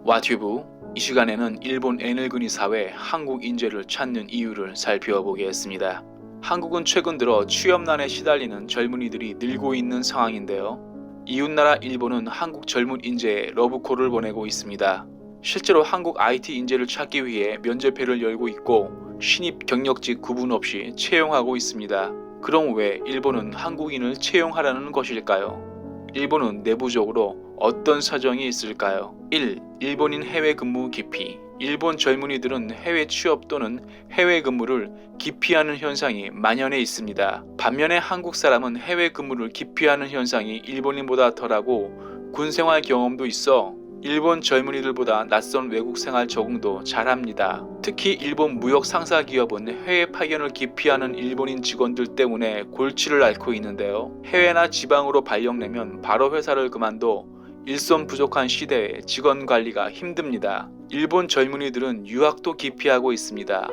와튜브, 이 시간에는 일본 에너그니 사회 한국 인재를 찾는 이유를 살펴보겠습니다. 한국은 최근 들어 취업난에 시달리는 젊은이들이 늘고 있는 상황인데요. 이웃나라 일본은 한국 젊은 인재에 러브콜을 보내고 있습니다. 실제로 한국 IT 인재를 찾기 위해 면접회를 열고 있고 신입 경력직 구분 없이 채용하고 있습니다. 그럼 왜 일본은 한국인을 채용하라는 것일까요? 일본은 내부적으로 어떤 사정이 있을까요? 1. 일본인 해외 근무 기피. 일본 젊은이들은 해외 취업 또는 해외 근무를 기피하는 현상이 만연해 있습니다. 반면에 한국 사람은 해외 근무를 기피하는 현상이 일본인보다 덜하고 군 생활 경험도 있어 일본 젊은이들보다 낯선 외국 생활 적응도 잘합니다. 특히 일본 무역 상사 기업은 해외 파견을 기피하는 일본인 직원들 때문에 골치를 앓고 있는데요. 해외나 지방으로 발령내면 바로 회사를 그만둬 일손 부족한 시대에 직원 관리가 힘듭니다. 일본 젊은이들은 유학도 기피하고 있습니다.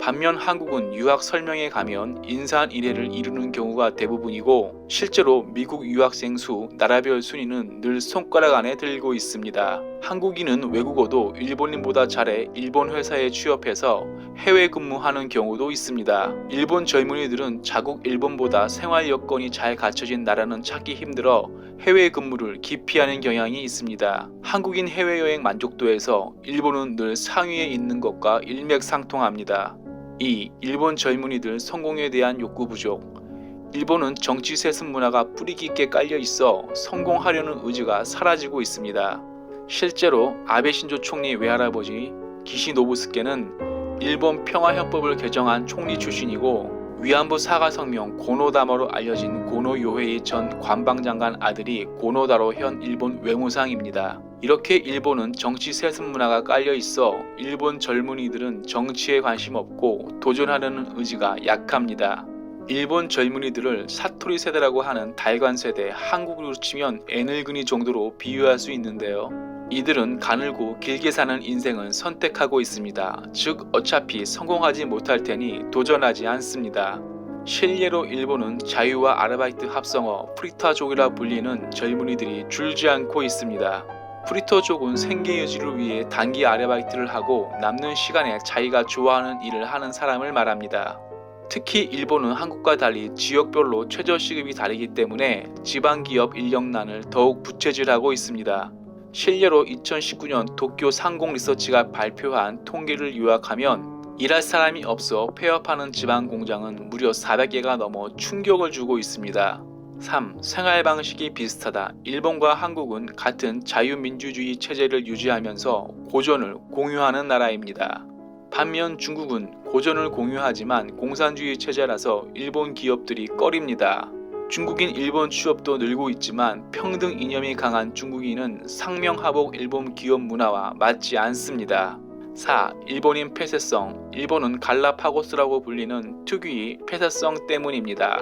반면 한국은 유학 설명회 가면 인사한 1회를 이루는 경우가 대부분이고 실제로 미국 유학생 수 나라별 순위는 늘 손가락 안에 들고 있습니다. 한국인은 외국어도 일본인보다 잘해 일본 회사에 취업해서 해외 근무하는 경우도 있습니다. 일본 젊은이들은 자국 일본보다 생활 여건이 잘 갖춰진 나라는 찾기 힘들어 해외 근무를 기피하는 경향이 있습니다. 한국인 해외여행 만족도에서 일본은 늘 상위에 있는 것과 일맥상통합니다. 2. 일본 젊은이들 성공에 대한 욕구 부족. 일본은 정치 세습 문화가 뿌리 깊게 깔려 있어 성공하려는 의지가 사라지고 있습니다. 실제로 아베 신조 총리 외할아버지 기시 노부스케는 일본 평화헌법을 개정한 총리 출신이고 위안부 사과성명 고노다마로 알려진 고노 요헤이 전 관방장관 아들이 고노다로 현 일본 외무상입니다. 이렇게 일본은 정치 세습 문화가 깔려 있어 일본 젊은이들은 정치에 관심 없고 도전하려는 의지가 약합니다. 일본 젊은이들을 사토리 세대라고 하는 달관 세대, 한국으로 치면 애늙은이 정도로 비유할 수 있는데요. 이들은 가늘고 길게 사는 인생을 선택하고 있습니다. 즉 어차피 성공하지 못할 테니 도전하지 않습니다. 실례로 일본은 자유와 아르바이트 합성어 프리터족이라 불리는 젊은이들이 줄지 않고 있습니다. 프리터족은 생계 유지를 위해 단기 아르바이트를 하고 남는 시간에 자기가 좋아하는 일을 하는 사람을 말합니다. 특히 일본은 한국과 달리 지역별로 최저시급이 다르기 때문에 지방기업 인력난을 더욱 부채질하고 있습니다. 실례로 2019년 도쿄 상공리서치가 발표한 통계를 요약하면 일할 사람이 없어 폐업하는 지방공장은 무려 400개가 넘어 충격을 주고 있습니다. 3. 생활 방식이 비슷하다. 일본과 한국은 같은 자유민주주의 체제를 유지하면서 고전을 공유하는 나라입니다. 반면 중국은 고전을 공유하지만 공산주의 체제라서 일본 기업들이 꺼립니다. 중국인 일본 취업도 늘고 있지만 평등 이념이 강한 중국인은 상명하복 일본 기업 문화와 맞지 않습니다. 4. 일본인 폐쇄성. 일본은 갈라파고스라고 불리는 특유의 폐쇄성 때문입니다.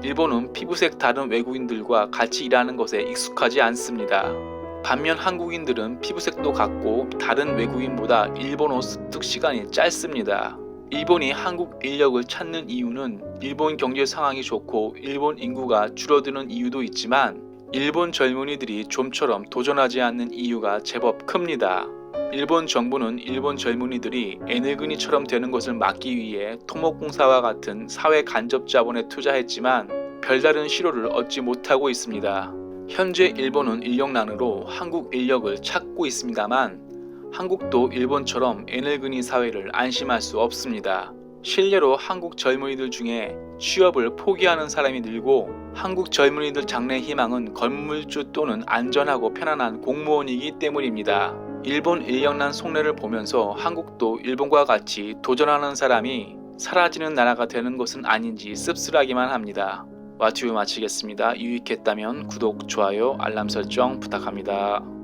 일본은 피부색 다른 외국인들과 같이 일하는 것에 익숙하지 않습니다. 반면 한국인들은 피부색도 같고 다른 외국인보다 일본어 습득 시간이 짧습니다. 일본이 한국 인력을 찾는 이유는 일본 경제 상황이 좋고 일본 인구가 줄어드는 이유도 있지만 일본 젊은이들이 좀처럼 도전하지 않는 이유가 제법 큽니다. 일본 정부는 일본 젊은이들이 에너그니처럼 되는 것을 막기 위해 토목공사와 같은 사회 간접 자본에 투자했지만 별다른 실효를 얻지 못하고 있습니다. 현재 일본은 인력난으로 한국 인력을 찾고 있습니다만 한국도 일본처럼 에너그니 사회를 안심할 수 없습니다. 실례로 한국 젊은이들 중에 취업을 포기하는 사람이 늘고 한국 젊은이들 장래 희망은 건물주 또는 안전하고 편안한 공무원이기 때문입니다. 일본 인력난 속내를 보면서 한국도 일본과 같이 도전하는 사람이 사라지는 나라가 되는 것은 아닌지 씁쓸하기만 합니다. 와튜브 마치겠습니다. 유익했다면 구독, 좋아요, 알람 설정 부탁합니다.